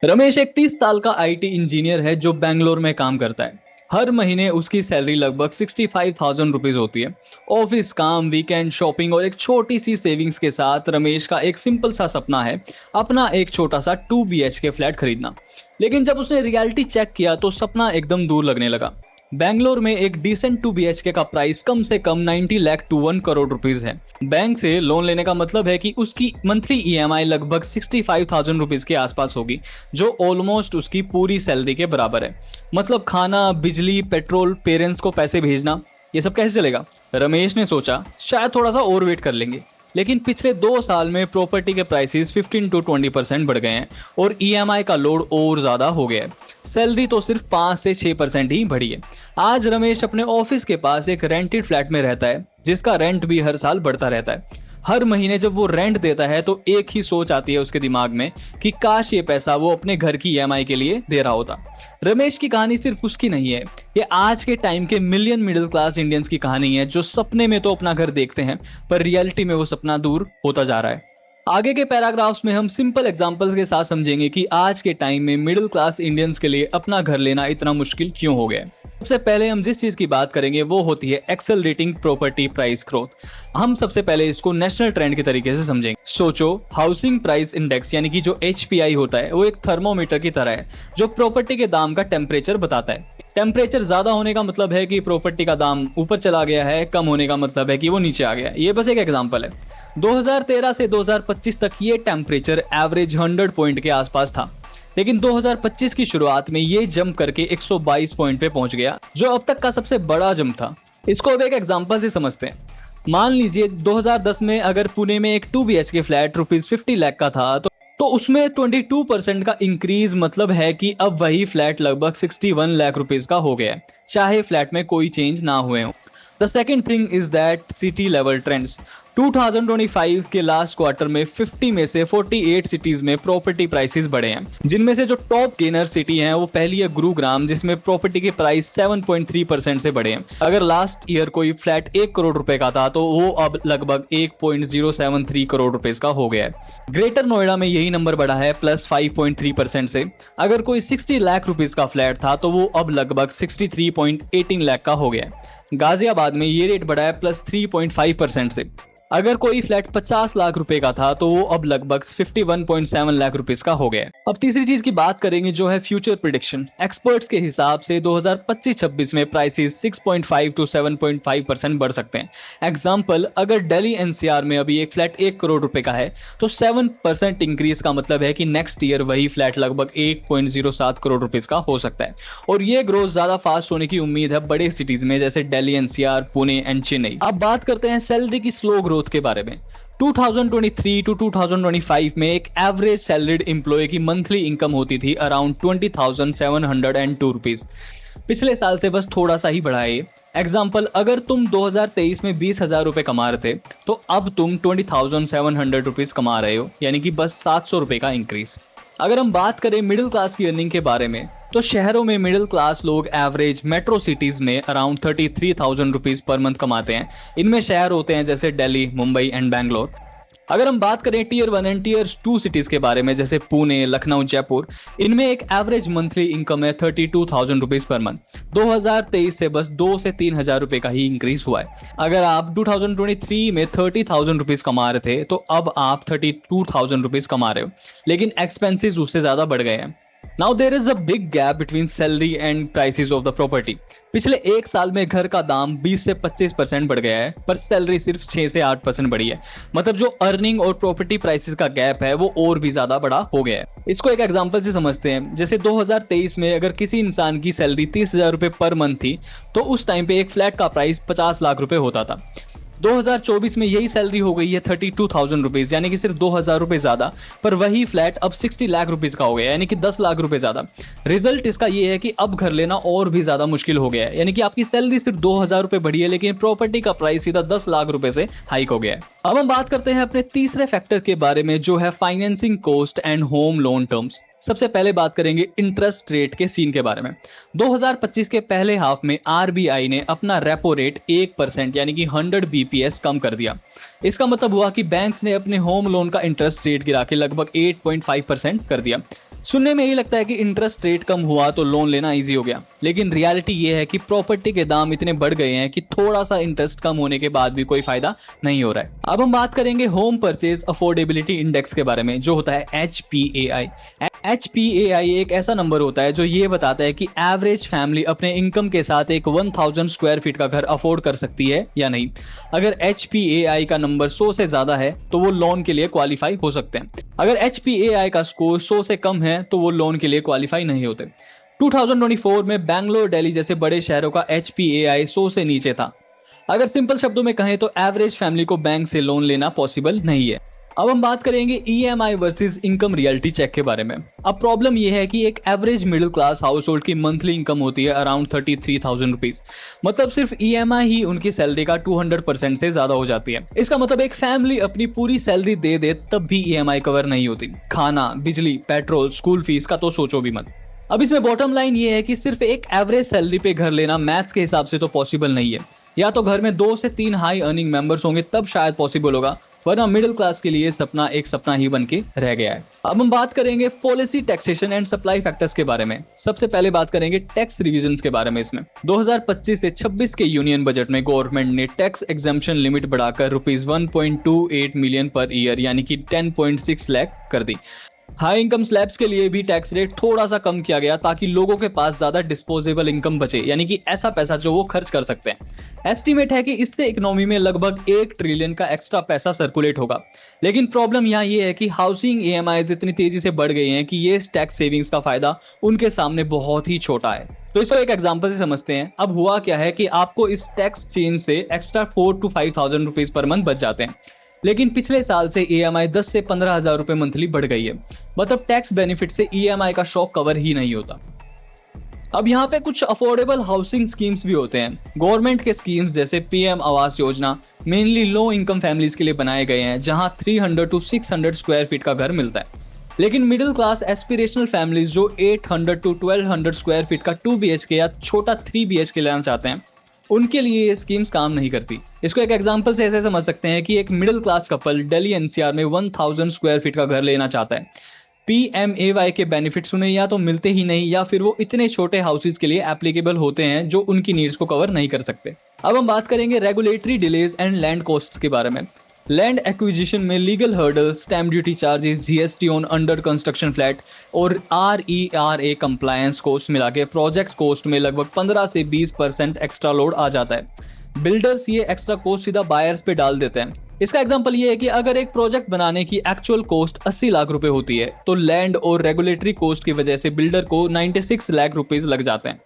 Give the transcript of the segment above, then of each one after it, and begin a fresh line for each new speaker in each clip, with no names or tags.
रमेश एक 30 साल का आईटी इंजीनियर है जो बेंगलोर में काम करता है। हर महीने उसकी सैलरी लगभग 65,000 रुपीज होती है। ऑफिस काम, वीकेंड, शॉपिंग और एक छोटी सी सेविंग्स के साथ रमेश का एक सिंपल सा सपना है, अपना एक छोटा सा 2 BHK फ्लैट खरीदना। लेकिन जब उसने रियलिटी चेक किया तो सपना एकदम दूर लगने लगा। बेंगलोर में एक डिसेंट 2 BHK का प्राइस कम से कम 90 लाख टू 1 करोड़ रुपीज है। बैंक से लोन लेने का मतलब है कि उसकी मंथली ईएमआई लगभग 65,000 रुपीज के आसपास होगी, जो ऑलमोस्ट उसकी पूरी सैलरी के बराबर है। मतलब खाना, बिजली, पेट्रोल, पेरेंट्स को पैसे भेजना, ये सब कैसे चलेगा? रमेश ने सोचा शायद थोड़ा सा और वेट कर लेंगे। लेकिन पिछले 2 साल में प्रॉपर्टी के प्राइसेस 15 to 20% बढ़ गए हैं और ईएमआई का लोड और ज्यादा हो गया है। सैलरी तो सिर्फ 5 से 6% ही बढ़ी है। आज रमेश अपने ऑफिस के पास एक रेंटेड फ्लैट में रहता है, जिसका रेंट भी हर साल बढ़ता रहता है। हर महीने जब वो रेंट देता है तो एक ही सोच आती है उसके दिमाग में कि काश ये पैसा वो अपने घर की ईएमआई के लिए दे रहा होता। रमेश की कहानी सिर्फ उसकी नहीं है, ये आज के टाइम के मिलियन मिडिल क्लास इंडियंस की कहानी है, जो सपने में तो अपना घर देखते हैं पर रियलिटी में वो सपना दूर होता जा रहा है। आगे के पैराग्राफ्स में हम सिंपल एग्जांपल्स के साथ समझेंगे कि आज के टाइम में मिडिल क्लास इंडियंस के लिए अपना घर लेना इतना मुश्किल क्यों हो गया है। सबसे पहले हम जिस चीज की बात करेंगे वो होती है एक्सेलरेटिंग प्रॉपर्टी प्राइस ग्रोथ। हम सबसे पहले इसको नेशनल ट्रेंड के तरीके से समझेंगे। सोचो, हाउसिंग प्राइस इंडेक्स यानी कि जो HPI होता है वो एक थर्मोमीटर की तरह है जो प्रॉपर्टी के दाम का टेम्परेचर बताता है। टेम्परेचर ज्यादा होने का मतलब है कि प्रॉपर्टी का दाम ऊपर चला गया है, कम होने का मतलब है कि वो नीचे आ गया। ये बस एक एग्जांपल है। 2013 से 2025 तक ये टेम्परेचर एवरेज 100 पॉइंट के आसपास था, लेकिन 2025 की शुरुआत में ये जंप करके 122 पॉइंट पे पहुंच गया, जो अब तक का सबसे बड़ा जंप था। इसको अब एक एग्जांपल से समझते हैं। मान लीजिए 2010 में अगर पुणे में एक 2 BHK फ्लैट रुपीज 50 लाख का था तो उसमें 22% का इंक्रीज मतलब है कि अब वही फ्लैट लगभग 61 लाख रुपीज का हो गया है, चाहे फ्लैट में कोई चेंज ना हुए हो। The second thing is that city level trends. 2025 के लास्ट क्वार्टर में 50 में से 48 सिटीज में प्रॉपर्टी प्राइसेस बढ़े हैं, जिनमें से जो टॉप गेनर सिटी हैं वो पहली है गुरुग्राम, जिसमें प्रॉपर्टी के प्राइस 7.3% से बढ़े हैं। अगर लास्ट ईयर कोई फ्लैट 1 करोड़ रुपए का था तो वो अब लगभग 1.073 करोड़ रुपए का हो गया है। ग्रेटर नोएडा में यही नंबर बढ़ा है प्लस 5.3% से। अगर कोई 60 लाख रुपीज का फ्लैट था तो वो अब लगभग 63.18 लाख का हो गया है। गाजियाबाद में ये रेट बढ़ा है प्लस 3.5% से। अगर कोई फ्लैट 50 लाख रुपए का था तो वो अब लगभग 51.7 लाख रुपीस का हो गया है। अब तीसरी चीज की बात करेंगे जो है फ्यूचर प्रिडिक्शन। एक्सपर्ट्स के हिसाब से 2025-26 में प्राइसेस 6.5 to 7.5% बढ़ सकते हैं। एग्जांपल, अगर दिल्ली NCR में अभी एक फ्लैट 1 करोड़ रुपए का है तो 7% इंक्रीज का मतलब है कि नेक्स्ट ईयर वही फ्लैट लगभग 1.07 करोड़ रुपीस का हो सकता है। और ये ग्रोथ ज्यादा फास्ट होने की उम्मीद है बड़े सिटीज में जैसे दिल्ली NCR, पुणे एंड चेन्नई। अब बात करते हैं सैलरी की स्लो ग्रोथ के बारे में। 2023 टू 2025 में एक एवरेज सैलरीड एम्प्लॉय की मंथली इनकम होती थी अराउंड 20,702 रुपीज। पिछले साल से बस थोड़ा सा ही बढ़ा है ये। एग्जाम्पल, अगर तुम 2023 में 20,000 रुपए कमा रहे थे तो अब तुम 20,700 रुपीज कमा रहे हो, यानी कि बस 700 रुपए का इंक्रीज। अगर हम बात करें मिडिल क्लास की अर्निंग के बारे में तो शहरों में मिडिल क्लास लोग एवरेज मेट्रो सिटीज में अराउंड 33,000 रुपीज पर मंथ कमाते हैं। इनमें शहर होते हैं जैसे दिल्ली, मुंबई एंड बैंगलोर। अगर हम बात करें टीयर 1 एंड टीयर 2 सिटीज के बारे में जैसे पुणे, लखनऊ, जयपुर, इनमें एक एवरेज मंथली इनकम है 32,000 रुपीज पर मंथ। 2023 से बस 2 से 3,000 रुपए का ही इंक्रीज हुआ है। अगर आप 2023 में 30,000 रुपीज कमा रहे थे तो अब आप 32,000 रुपीज कमा रहे हो, लेकिन एक्सपेंसेस उससे ज्यादा बढ़ गए हैं। Now there is a big gap between salary and prices of the property. पिछले एक साल में घर का दाम 20 से 25% बढ़ गया है, पर सैलरी सिर्फ 6 से 8% बढ़ी है। मतलब जो अर्निंग और प्रॉपर्टी प्राइसेस का गैप है वो और भी ज्यादा बड़ा हो गया है। इसको एक एग्जांपल से समझते हैं। जैसे 2023 में अगर किसी इंसान की सैलरी 30,000 रुपए पर मंथ थी तो उस टाइम पे एक फ्लैट का प्राइस 50 लाख रुपए होता था। 2024 में यही सैलरी हो गई है 32,000 रुपीज, यानी कि सिर्फ 2,000 रुपए ज्यादा, पर वही फ्लैट अब 60 लाख रुपीज का हो गया, यानी कि 10 लाख रुपए ज्यादा। रिजल्ट इसका ये है कि अब घर लेना और भी ज्यादा मुश्किल हो गया है, यानी कि आपकी सैलरी सिर्फ 2,000 रुपए बढ़ी है लेकिन प्रॉपर्टी का प्राइस सीधा 10 लाख रुपए से हाइक हो गया है। अब हम बात करते हैं अपने तीसरे फैक्टर के बारे में जो है financing cost and home loan terms. सबसे पहले बात करेंगे इंटरेस्ट रेट के सीन के बारे में। 2025 के पहले हाफ में आरबीआई ने अपना रेपो रेट 1% यानी कि 100 बीपीएस कम कर दिया। इसका मतलब हुआ कि बैंक्स ने अपने होम लोन का इंटरेस्ट रेट गिरा के लगभग 8.5% कर दिया। सुनने में यही लगता है कि इंटरेस्ट रेट कम हुआ तो लोन लेना इजी हो गया, लेकिन रियलिटी ये है कि प्रॉपर्टी के दाम इतने बढ़ गए हैं कि थोड़ा सा इंटरेस्ट कम होने के बाद भी कोई फायदा नहीं हो रहा है। अब हम बात करेंगे होम परचेज अफोर्डेबिलिटी इंडेक्स के बारे में, जो होता है HPAI। HPAI एक ऐसा नंबर होता है जो ये बताता है कि एवरेज फैमिली अपने इनकम के साथ एक 1000 स्क्वायर फीट का घर अफोर्ड कर सकती है या नहीं। अगर HPAI का नंबर 100 से ज्यादा है तो वो लोन के लिए क्वालिफाई हो सकते हैं। अगर HPAI का स्कोर 100 से कम है तो वो लोन के लिए क्वालिफाई नहीं होते। 2024 में बैंगलोर, दिल्ली जैसे बड़े शहरों का HPAI 100 से नीचे था। अगर सिंपल शब्दों में कहें तो एवरेज फैमिली को बैंक से लोन लेना पॉसिबल नहीं है। अब हम बात करेंगे EMI versus income reality check के बारे में। अब प्रॉब्लम यह है कि एक एवरेज मिडिल क्लास हाउस होल्ड की मंथली इनकम होती है अराउंड 33,000 रुपीज। मतलब सिर्फ EMI ही उनकी सैलरी का 200% से ज्यादा हो जाती है। इसका मतलब एक फैमिली अपनी पूरी सैलरी दे दे तब भी EMI कवर नहीं होती। खाना, बिजली, पेट्रोल, स्कूल फीस का तो सोचो भी मत। अब इसमें बॉटम लाइन ये है कि सिर्फ एक एवरेज सैलरी पे घर लेना मैथ्स के हिसाब से तो पॉसिबल नहीं है। या तो घर में 2 से 3 हाई अर्निंग मेंबर्स होंगे तब शायद पॉसिबल होगा, वरना मिडिल क्लास के लिए सपना एक सपना ही बन के रह गया है। अब हम बात करेंगे policy, taxation and supply factors के बारे में। सबसे पहले बात करेंगे टैक्स रिविजन्स के बारे में। इसमें 2025 से 26 के यूनियन बजट में गवर्नमेंट ने टैक्स एग्जम्पशन लिमिट बढ़ाकर ₹1.28 मिलियन पर ईयर यानी कि 10.6 लाख कर दी। हाई इनकम स्लैब्स के लिए भी टैक्स रेट थोड़ा सा कम किया गया ताकि लोगों के पास ज्यादा डिस्पोजेबल इनकम बचे, यानी कि ऐसा पैसा जो वो खर्च कर सकते हैं। एस्टीमेट है कि इससे इकोनॉमी में लगभग 1 ट्रिलियन का एक्स्ट्रा पैसा सर्कुलेट होगा। लेकिन प्रॉब्लम यहाँ ये है कि हाउसिंग EMIs इतनी तेजी से बढ़ गई हैं कि ये टैक्स सेविंग्स का फायदा उनके सामने बहुत ही छोटा है। तो इसको एक एग्जांपल से समझते हैं। अब हुआ क्या है कि आपको इस टैक्स चेंज से extra 4,000 to 5,000 rupees per month बच जाते हैं, लेकिन पिछले साल से EMI 10 से 15,000 रुपए मंथली बढ़ गई है। मतलब टैक्स बेनिफिट से EMI का शॉक कवर ही नहीं होता। अब यहाँ पे कुछ अफोर्डेबल हाउसिंग स्कीम्स भी होते हैं। गवर्नमेंट के स्कीम्स जैसे PM Awas Yojana mainly low income families के लिए बनाए गए हैं, जहां 300 to 600 स्क्वायर फीट का घर मिलता है। लेकिन मिडिल क्लास एस्पिरेशनल फैमिलीज जो 800 to 1200 स्क्वायर फीट का 2 BHK या छोटा 3 BHK लेना चाहते हैं, उनके लिए ये स्कीम्स काम नहीं करती। इसको एक एग्जांपल से ऐसे समझ सकते हैं कि एक middle class couple Delhi NCR में 1000 स्क्वायर फीट का घर लेना चाहता है। PMAY के बेनिफिट्स उन्हें या तो मिलते ही नहीं या फिर वो इतने छोटे हाउसेज के लिए एप्लीकेबल होते हैं जो उनकी नीड्स को कवर नहीं कर सकते। अब हम बात करेंगे regulatory delays and land costs के बारे में। लैंड एक्विजिशन में legal hurdles, stamp duty charges, GST on under construction flat और RERA कंप्लायंस कॉस्ट मिला के प्रोजेक्ट कॉस्ट में लगभग 15 से 20% एक्स्ट्रा लोड आ जाता है। बिल्डर्स ये एक्स्ट्रा कॉस्ट सीधा बायर्स पे डाल देते हैं। इसका एग्जांपल ये है कि अगर एक प्रोजेक्ट बनाने की एक्चुअल कॉस्ट 80 लाख रुपए होती है तो लैंड और रेगुलेटरी कॉस्ट की वजह से बिल्डर को 96 लाख रुपीज लग जाते हैं।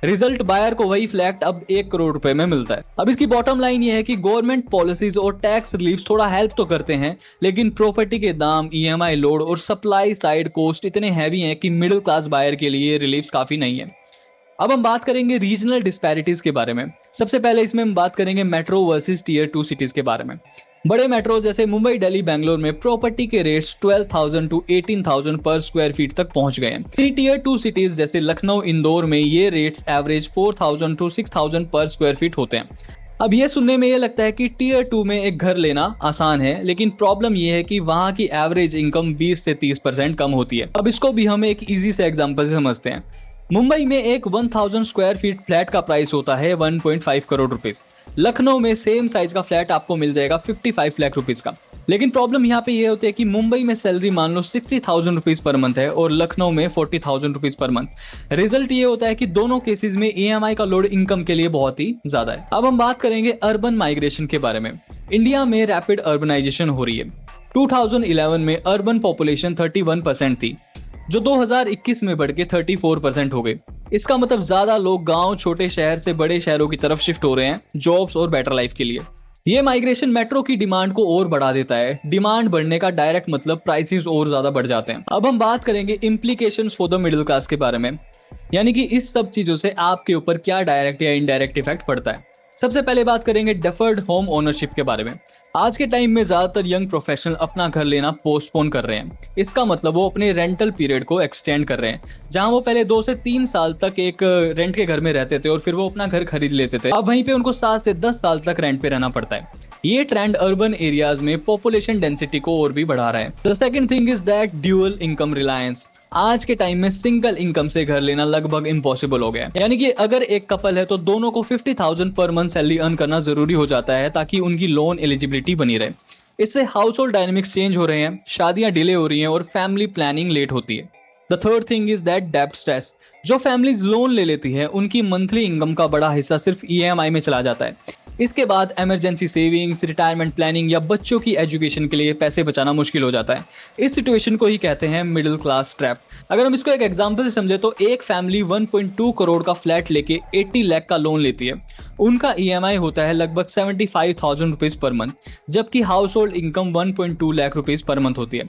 रिजल्ट बायर को वही फ्लैट अब 1 करोड़ रुपए में मिलता है। अब इसकी बॉटम लाइन ये है कि गवर्नमेंट पॉलिसीज और टैक्स रिलीफ थोड़ा हेल्प तो करते हैं, लेकिन प्रॉपर्टी के दाम, EMI लोड और सप्लाई साइड कॉस्ट इतने हैवी हैं कि मिडिल क्लास बायर के लिए रिलीफ काफी नहीं है। अब हम बात करेंगे रीजनल डिस्पैरिटीज के बारे में। सबसे पहले इसमें हम बात करेंगे मेट्रो वर्सेस टियर 2 सिटीज के बारे में। बड़े मेट्रो जैसे मुंबई, दिल्ली, बेंगलोर में प्रॉपर्टी के रेट्स 12,000 to 18,000 पर स्क्वायर फीट तक पहुंच गए हैं। टियर 2 सिटीज जैसे लखनऊ, इंदौर में ये रेट्स एवरेज 4,000 to 6,000 पर स्क्वायर फीट होते हैं। अब ये सुनने में ये लगता है कि टियर 2 में एक घर लेना आसान है, लेकिन प्रॉब्लम ये है कि वहां की एवरेज इनकम 20 से 30% कम होती है। अब इसको भी हम एक इजी से एग्जांपल से समझते हैं। मुंबई में एक 1000 स्क्वायर फीट फ्लैट का प्राइस होता है 1.5 करोड़ रुपीज। लखनऊ में सेम साइज का फ्लैट आपको मिल जाएगा 55 लाख रुपीज का। लेकिन प्रॉब्लम यहाँ पे ये होती है कि मुंबई में सैलरी मान लो 60,000 रुपीज पर मंथ है और लखनऊ में 40,000 रुपीज पर मंथ। रिजल्ट ये होता है कि दोनों केसेस में EMI का लोड इनकम के लिए बहुत ही ज्यादा है। अब हम बात करेंगे अर्बन माइग्रेशन के बारे में। इंडिया में रैपिड अर्बनाइजेशन हो रही है। 2011 में अर्बन पॉपुलेशन 31% थी, जो 2021 में बढ़ के 34% हो गई। इसका मतलब ज्यादा लोग गांव, छोटे शहर से बड़े शहरों की तरफ शिफ्ट हो रहे हैं जॉब्स और बेटर लाइफ के लिए। ये माइग्रेशन मेट्रो की डिमांड को और बढ़ा देता है। डिमांड बढ़ने का डायरेक्ट मतलब प्राइसेस और ज्यादा बढ़ जाते हैं। अब हम बात करेंगे implications for the middle class के बारे में, यानी कि इस सब चीजों से आपके ऊपर क्या डायरेक्ट या इनडायरेक्ट इफेक्ट पड़ता है। सबसे पहले बात करेंगे डेफर्ड होम ओनरशिप के बारे में। आज के टाइम में ज्यादातर यंग प्रोफेशनल अपना घर लेना पोस्टपोन कर रहे हैं। इसका मतलब वो अपने रेंटल पीरियड को एक्सटेंड कर रहे हैं। जहां वो पहले 2 से 3 साल तक एक रेंट के घर में रहते थे और फिर वो अपना घर खरीद लेते थे, अब वहीं पे उनको 7 से 10 साल तक रेंट पे रहना पड़ता है। ये ट्रेंड अर्बन एरियाज में पॉपुलेशन डेंसिटी को और भी बढ़ा रहा है। The second thing is that dual income Reliance. आज के टाइम में सिंगल इनकम से घर लेना लगभग इम्पॉसिबल हो गया है। यानी कि अगर एक कपल है तो दोनों को 50,000 पर मंथ सैलरी अर्न करना जरूरी हो जाता है ताकि उनकी लोन एलिजिबिलिटी बनी रहे। इससे हाउस होल्ड डायनेमिक्स चेंज हो रहे हैं, शादियां डिले हो रही हैं और फैमिली प्लानिंग लेट होती है। The third thing is that डेब्ट स्ट्रेस। जो फैमिलीज लोन ले लेती है उनकी मंथली इनकम का बड़ा हिस्सा सिर्फ ईएमआई में चला जाता है। इसके बाद इमरजेंसी सेविंग्स, रिटायरमेंट प्लानिंग या बच्चों की एजुकेशन के लिए पैसे बचाना मुश्किल हो जाता है। इस सिचुएशन को ही कहते हैं मिडिल क्लास ट्रैप। अगर हम इसको एक एग्जांपल से समझे तो एक फैमिली 1.2 करोड़ का फ्लैट लेके 80 लाख का लोन लेती है। उनका ईएमआई होता है लगभग 75,000 रुपीज पर मंथ, जबकि house hold income 1.2 lakh rupees per month होती है।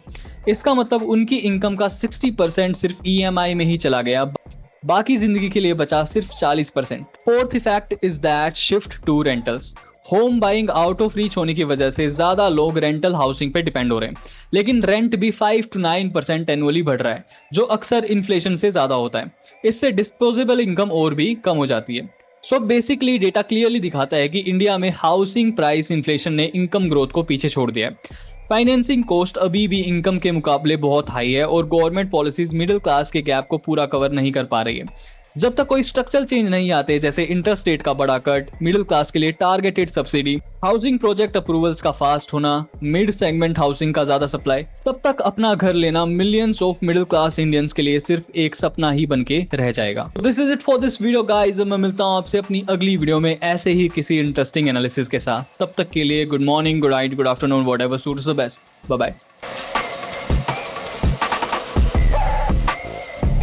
इसका मतलब उनकी इनकम का 60% सिर्फ ईएमआई में ही चला गया, बाकी जिंदगी के लिए बचा सिर्फ 40%। Fourth effect is that shift to rentals. Home buying out of reach होने की वजह से ज्यादा लोग रेंटल हाउसिंग पे डिपेंड हो रहे हैं, लेकिन रेंट भी 5 to 9% एनुअली बढ़ रहा है, जो अक्सर इन्फ्लेशन से ज्यादा होता है। इससे डिस्पोजेबल इनकम और भी कम हो जाती है। सो बेसिकली डेटा क्लियरली दिखाता है कि इंडिया में हाउसिंग प्राइस इन्फ्लेशन ने इनकम ग्रोथ को पीछे छोड़ दिया है। फाइनेंसिंग कॉस्ट अभी भी इनकम के मुकाबले बहुत हाई है और गवर्नमेंट पॉलिसीज मिडिल क्लास के गैप को पूरा कवर नहीं कर पा रही है। जब तक कोई स्ट्रक्चरल चेंज नहीं आते, जैसे इंटरेस्ट रेट का बड़ा कट, मिडिल क्लास के लिए targeted subsidy, housing project approvals का फास्ट होना, मिड सेगमेंट हाउसिंग का ज्यादा सप्लाई, तब तक अपना घर लेना millions of middle class Indians के लिए सिर्फ एक सपना ही बन के रह जाएगा। This is it for this video guys. मैं मिलता हूँ आपसे अपनी अगली वीडियो में ऐसे ही किसी इंटरेस्टिंग एनालिसिस के साथ। तब तक के लिए good morning, good night, good afternoon, whatever suits the best. Bye bye.